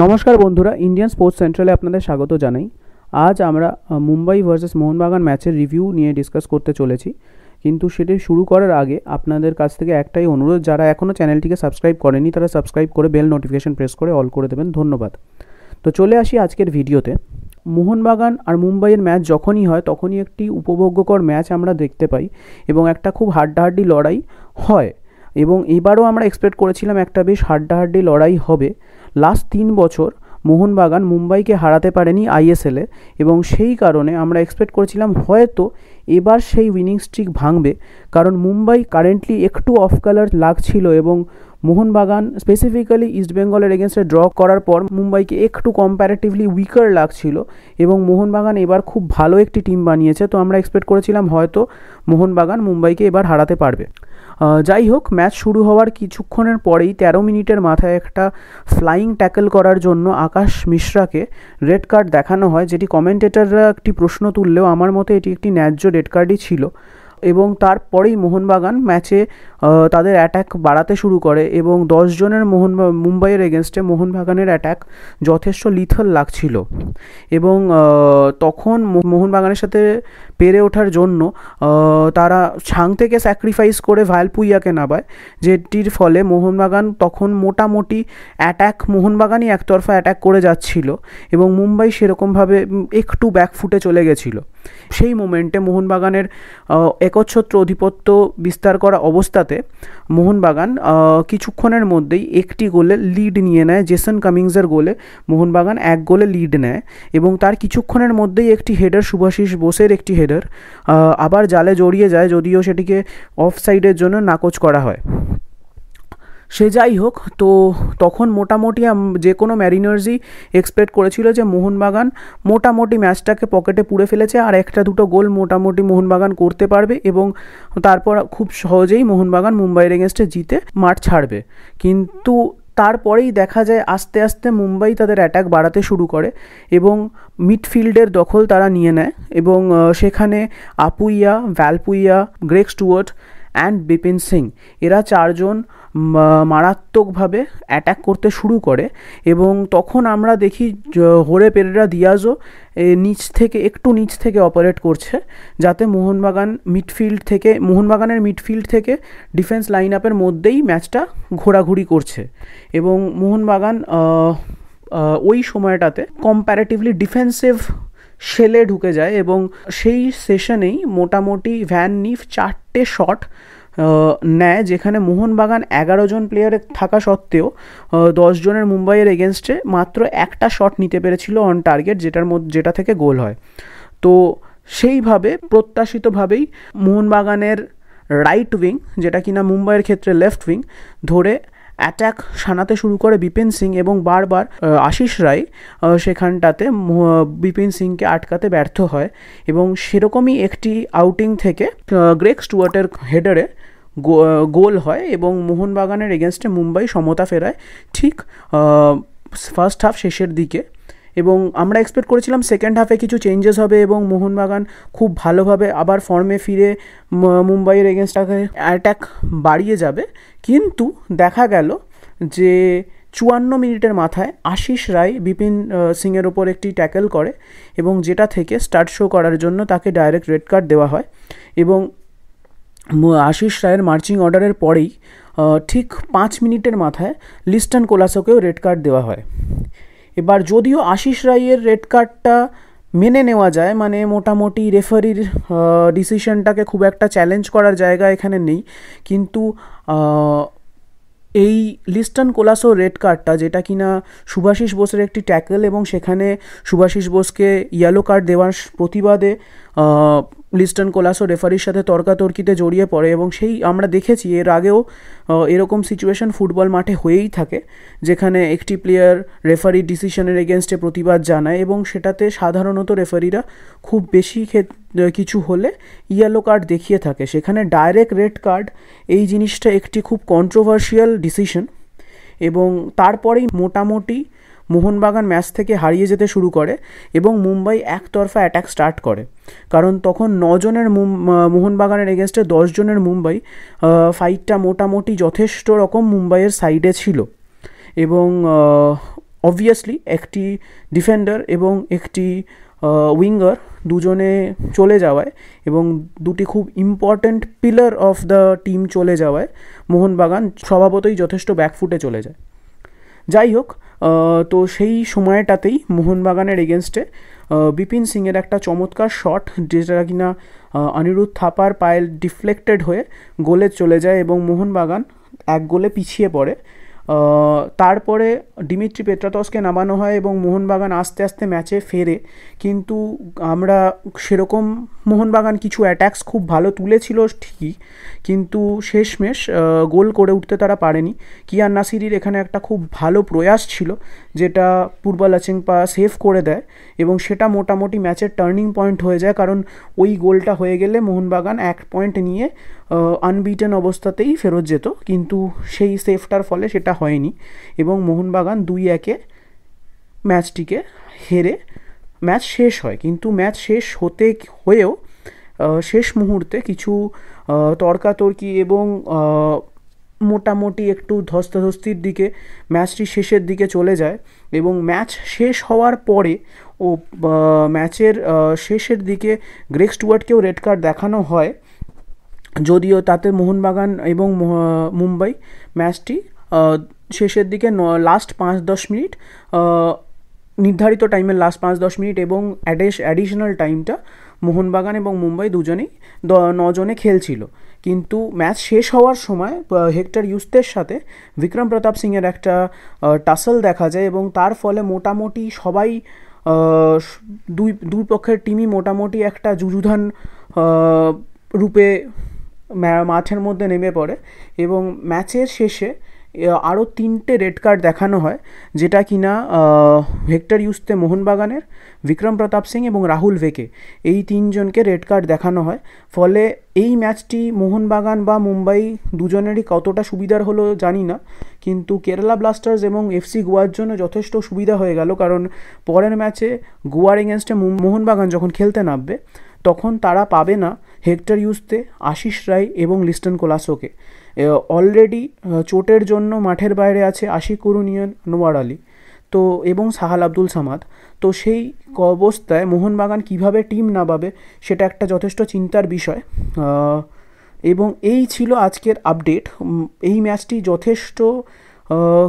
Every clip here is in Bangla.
নমস্কার বন্ধুরা, ইন্ডিয়ান স্পোর্টস সেন্ট্রালে আপনাদের স্বাগত জানাই। আজ আমরা মুম্বাই ভার্সেস মোহনবাগান ম্যাচের রিভিউ নিয়ে ডিসকাস করতে চলেছি। কিন্তু সেটি শুরু করার আগে আপনাদের কাছ থেকে একটাই অনুরোধ, যারা এখনও চ্যানেলটিকে সাবস্ক্রাইব করেনি তারা সাবস্ক্রাইব করে বেল নোটিফিকেশন প্রেস করে অল করে দেবেন। ধন্যবাদ। তো চলে আসি আজকের ভিডিওতে। মোহনবাগান আর মুম্বাইয়ের ম্যাচ যখনই হয় তখনই একটি উপভোগ্যকর ম্যাচ আমরা দেখতে পাই এবং একটা খুব হাড্ডাহাড্ডি লড়াই হয়। এবং এবারও আমরা এক্সপেক্ট করেছিলাম একটা বেশ হাড্ডাহাড্ডি লড়াই হবে। লাস্ট 3 বছর মোহনবাগান মুম্বাইকে হারাতে পারেনি আইএসএলে, এবং সেই কারণে আমরা এক্সপেক্ট করেছিলাম হয়তো এবার সেই উইনিং স্ট্রিক ভাঙবে, কারণ মুম্বাই কারেন্টলি একটু অফ কালার লাগছিল এবং মোহনবাগান স্পেসিফিক্যালি ইস্টবেঙ্গলের এগেনস্টে ড্র করার পর মুম্বাইকে একটু কম্প্যারেটিভলি উইকার লাগছিল এবং মোহনবাগান এবার খুব ভালো একটি টিম বানিয়েছে। তো আমরা এক্সপেক্ট করেছিলাম হয়তো মোহনবাগান মুম্বাইকে এবার হারাতে পারবে। যাই হোক, ম্যাচ শুরু হওয়ার কিছুক্ষণের পরেই 13 মিনিটের মাথায় একটা ফ্লাইং ট্যাকল করার জন্য আকাশ মিশ্রাকে রেড কার্ড দেখানো হয়, যেটি কমেন্টেটররা একটি প্রশ্ন তুললেও আমার মতে এটি একটি ন্যায্য রেড কার্ডই ছিল। এবং তারপরেই মোহনবাগান ম্যাচে তাদের অ্যাট্যাক বাড়াতে শুরু করে এবং 10 জনের মুম্বাইয়ের এগেনস্টে মোহনবাগানের অ্যাট্যাক যথেষ্ট লিথল লাগছিল। এবং তখন মোহনবাগানের সাথে পেরে ওঠার জন্য তারা ছাং থেকে স্যাক্রিফাইস করে ভালপুইয়াকে নামায়, যেটির ফলে মোহনবাগান তখন মোটামুটি মোহনবাগানই একতরফা অ্যাট্যাক করে যাচ্ছিল এবং মুম্বাই সেরকমভাবে একটু ব্যাকফুটে চলে গেছিলো। সেই মোমেন্টে মোহনবাগানের একচ্ছত্র আধিপত্য বিস্তার করা অবস্থাতে মোহনবাগান কিছুক্ষণের মধ্যেই একটি গোলে লিড নিয়ে নেয়। জেসন কামিংসের গোলে মোহনবাগান 1 গোলে লিড নেয় এবং তার কিছুক্ষণের মধ্যেই একটি হেডার, শুভাশিস বোসের একটি হেডার আবার জালে জড়িয়ে যায়, যদিও সেটিকে অফ সাইডের জন্য নাকচ করা হয়। সে যাই হোক, তো তখন মোটামুটি যে কোনো ম্যারিনার্সই এক্সপেক্ট করেছিল যে মোহনবাগান মোটামুটি ম্যাচটাকে পকেটে পুরে ফেলেছে আর 1-2 গোল মোটামুটি মোহনবাগান করতে পারবে এবং তারপর খুব সহজেই মোহনবাগান মুম্বাইয়ের এগেনস্টে জিতে মাঠ ছাড়বে। কিন্তু তারপরেই দেখা যায় আস্তে আস্তে মুম্বাই তাদের অ্যাটাক বাড়াতে শুরু করে এবং মিডফিল্ডের দখল তারা নিয়ে নেয় এবং সেখানে Apuia, Valpuia, Greg Stewart and Bipin Singh এরা 4 জন মারাত্মকভাবে অ্যাট্যাক করতে শুরু করে। এবং তখন আমরা দেখি হোরে পেরেরা দিয়াজও একটু নিচ থেকে অপারেট করছে, যাতে মোহনবাগানের মিডফিল্ড থেকে ডিফেন্স লাইন আপের মধ্যেই ম্যাচটা ঘোরাঘুরি করছে এবং মোহনবাগান ওই সময়টাতে কম্প্যারেটিভলি ডিফেন্সিভ শেলে ঢুকে যায় এবং সেই সেশনেই মোটামুটি ভ্যান নিফ 4টে শট নেয়, যেখানে মোহনবাগান 11 জন প্লেয়ার থাকা সত্ত্বেও 10 জনের মুম্বাইয়ের এগেনস্টে মাত্র একটা শট নিতে পেরেছিল অন টার্গেট, যেটা থেকে গোল হয়। তো সেইভাবে প্রত্যাশিতভাবেই মোহনবাগানের রাইট উইং, যেটা কিনা মুম্বাইয়ের ক্ষেত্রে লেফট উইং, ধরে অ্যাট্যাক সানাতে শুরু করে বিপিন সিং এবং বারবার আশিস রায় সেখানটাতে বিপিন সিংকে আটকাতে ব্যর্থ হয় এবং সেরকমই একটি আউটিং থেকে গ্রেগ স্টুয়ার্টের হেডারে গোল হয় এবং মোহনবাগানের এগেনস্টে মুম্বাই সমতা ফেরায় ঠিক ফার্স্ট হাফ শেষের দিকে। এবং আমরা এক্সপেক্ট করেছিলাম সেকেন্ড হাফে কিছু চেঞ্জেস হবে এবং মোহনবাগান খুব ভালোভাবে আবার ফর্মে ফিরে মুম্বাইয়ের এগেনস্টটাকে অ্যাট্যাক বাড়িয়ে যাবে, কিন্তু দেখা গেল যে 54 মিনিটের মাথায় আশিস রায় বিপিন সিংয়ের ওপর একটি ট্যাকেল করে এবং যেটা থেকে স্টার্ট শো করার জন্য তাকে ডাইরেক্ট রেড কার্ড দেওয়া হয়। এবং আশিস রায়ের মার্চিং অর্ডারের পরেই ঠিক 5 মিনিটের মাথায় লিস্টন কোলাসোকেও রেড কার্ড দেওয়া হয়। এবার যদিও আশিস রায়ের রেড কার্ডটা মেনে নেওয়া যায়, মানে মোটামুটি রেফারির ডিসিশনটাকে খুব একটা চ্যালেঞ্জ করার জায়গা এখানে নেই, কিন্তু এই লিস্টন কোলাসো রেড কার্ডটা, যেটা কিনা শুভাশিস বোসের একটি ট্যাকল এবং সেখানে শুভাশিস বোসকে ইয়েলো কার্ড দেওয়ার প্রতিবাদে লিস্টন কোলাসো রেফারির সাথে তর্কাতর্কিতে জড়িয়ে পড়ে এবং সেই আমরা দেখেছি এর আগেও এরকম সিচুয়েশন ফুটবল মাঠে হয়েই থাকে, যেখানে একটি প্লেয়ার রেফারির ডিসিশনের এগেনস্টে প্রতিবাদ জানায় এবং সেটাতে সাধারণত রেফারিরা খুব বেশি কিছু হলে ইয়েলো কার্ড দেখিয়ে থাকে। সেখানে ডাইরেক্ট রেড কার্ড এই জিনিসটা একটি খুব কন্ট্রোভার্সিয়াল ডিসিশন এবং তারপরেই মোটামুটি মোহনবাগান ম্যাচ থেকে হারিয়ে যেতে শুরু করে এবং মুম্বাই একতরফা অ্যাটাক স্টার্ট করে, কারণ তখন 9 জনের মোহনবাগানের এগেনস্টে 10 জনের মুম্বাই ফাইটটা মোটামুটি যথেষ্ট রকম মুম্বাইয়ের সাইডে ছিল এবং অবভিয়াসলি একটি ডিফেন্ডার এবং একটি উইঙ্গার দুজনে চলে যাওয়ায় এবং দুটি খুব important pillar of the team চলে যাওয়ায় মোহনবাগান স্বভাবতই যথেষ্ট ব্যাকফুটে চলে যায়। যাই হোক, তো সেই সময়টাতেই মোহনবাগানের এগেনস্টে বিপিন সিংয়ের একটা চমৎকার শট, যেটা কিনা অনিরুদ্ধ থাপার পায়ে ডিফ্লেক্টেড হয়ে গোলে চলে যায় এবং মোহনবাগান 1 গোলে পিছিয়ে পড়ে। তারপরে দিমিত্রি পেত্রাতসকে নামানো হয় এবং মোহনবাগান আস্তে আস্তে ম্যাচে ফেরে, কিন্তু আমরা সেরকম মোহনবাগান কিছু অ্যাট্যাকস খুব ভালো তুলেছিল ঠিকই, কিন্তু শেষমেশ গোল করে উঠতে তারা পারেনি। কিয়ান নাসিরির এখানে একটা খুব ভালো প্রয়াস ছিল, যেটা পূর্বা লাচেংপা সেভ করে দেয় এবং সেটা মোটামুটি ম্যাচের টার্নিং পয়েন্ট হয়ে যায়, কারণ ওই গোলটা হয়ে গেলে মোহনবাগান 1 পয়েন্ট নিয়ে আনবিটেন অবস্থাতেই ফেরত যেত, কিন্তু সেই সেভটার ফলে সেটা হয়নি এবং মোহনবাগান 2-1 ম্যাচটিকে হেরে ম্যাচ শেষ হয়। কিন্তু ম্যাচ শেষ হয়েও শেষ মুহূর্তে কিছু তর্কাতর্কি এবং মোটামুটি একটু ধস্তাধস্তির দিকে ম্যাচটি শেষের দিকে চলে যায় এবং ম্যাচ শেষ হওয়ার পরে ম্যাচের শেষের দিকে গ্রেগ স্টুয়ার্টকেও রেড কার্ড দেখানো হয়, যদিও তাতে মোহনবাগান এবং মুম্বাই ম্যাচটি শেষের দিকে লাস্ট 5-10 মিনিট, নির্ধারিত টাইমের লাস্ট 5-10 মিনিট এবং অ্যাডিশনাল টাইমটা মোহনবাগান এবং মুম্বাই দুজনেই 9 জনে খেলছিল। কিন্তু ম্যাচ শেষ হওয়ার সময় হেক্টর ইউস্তের সাথে বিক্রম প্রতাপ সিংয়ের একটা টাসল দেখা যায় এবং তার ফলে মোটামুটি সবাই দুই পক্ষের টিমই মোটামুটি একটা যুযুধান রূপে মাঠের মধ্যে নেমে পড়ে এবং ম্যাচের শেষে আরও 3টে রেড কার্ড দেখানো হয়, যেটা কিনা হেক্টর ইউস্তে মোহনবাগানের, বিক্রম প্রতাপ সিং এবং রাহুল ভেকে, এই 3 জনকে রেড কার্ড দেখানো হয়। ফলে এই ম্যাচটি মোহনবাগান বা মুম্বাই দুজনেরই কতটা সুবিধার হলো জানি না, কিন্তু কেরালা ব্লাস্টার্স এবং এফসি গোয়ার জন্য যথেষ্ট সুবিধা হয়ে গেল, কারণ পরের ম্যাচে গোয়ার এগেনস্টে মোহনবাগান যখন খেলতে নামবে তখন তারা পাবে না হেক্টর ইউস্তে, আশিস রায় এবং লিস্টন কোলাসোকে। অলরেডি চোটের জন্য মাঠের বাইরে আছে আশিক কুরুনিয়ান, নোয়ার আলী তো এবং সাহাল আব্দুল সামাদ। তো সেই অবস্থায় মোহনবাগান কিভাবে টিম নামাবে সেটা একটা যথেষ্ট চিন্তার বিষয়। এবং এই ছিল আজকের আপডেট। এই ম্যাচটি যথেষ্ট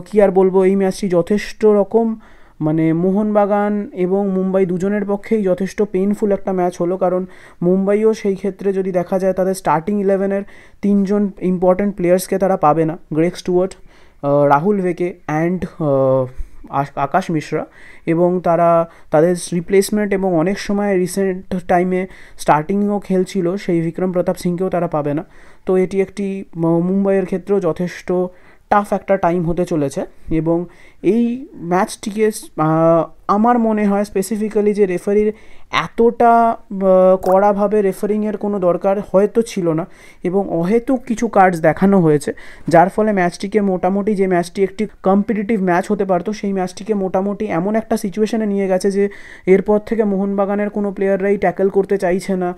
কী আর বলবো, এই ম্যাচটি যথেষ্ট রকম মানে মোহনবাগান এবং মুম্বাই দুজনের পক্ষেই যথেষ্ট পেইনফুল একটা ম্যাচ হলো, কারণ মুম্বাইও সেই ক্ষেত্রে যদি দেখা যায় তাদের স্টার্টিং 11-এর 3 জন ইম্পর্ট্যান্ট প্লেয়ার্সকে তারা পাবে না, Greg Stewart, Rahul Bheke and Akash Mishra, এবং তারা তাদের রিপ্লেসমেন্ট এবং অনেক সময় রিসেন্ট টাইমে স্টার্টিংও খেলছিল সেই বিক্রম প্রতাপ সিংকেও তারা পাবে না। তো এটি একটি মুম্বাইয়ের ক্ষেত্রেও যথেষ্ট টাফ একটা টাইম হতে চলেছে এবং এই ম্যাচটিকে আমার মনে হয় স্পেসিফিক্যালি যে রেফারির এতটা কড়াভাবে রেফারিংয়ের কোনো দরকার হয়তো ছিল না এবং অহেতুক কিছু কার্ডস দেখানো হয়েছে, যার ফলে ম্যাচটিকে মোটামুটি, যে ম্যাচটি একটি কম্পিটিটিভ ম্যাচ হতে পারতো, সেই ম্যাচটিকে মোটামুটি এমন একটা সিচুয়েশনে নিয়ে গেছে যে এরপর থেকে মোহনবাগানের কোনো প্লেয়াররাই ট্যাকেল করতে চাইছে না,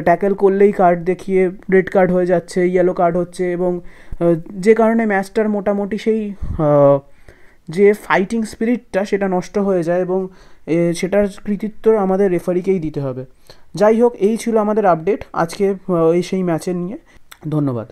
ট্যাকেল করলেই কার্ড দেখিয়ে রেড কার্ড হয়ে যাচ্ছে, ইয়েলো কার্ড হচ্ছে, এবং যে কারণে ম্যাচটার মোটামুটি সেই যে ফাইটিং স্পিরিটটা সেটা নষ্ট হয়ে যায় এবং সেটার কৃতিত্ব আমাদের রেফারিকেই দিতে হবে। যাই হোক, এই ছিল আমাদের আপডেট আজকে এই সেই ম্যাচের নিয়ে। ধন্যবাদ।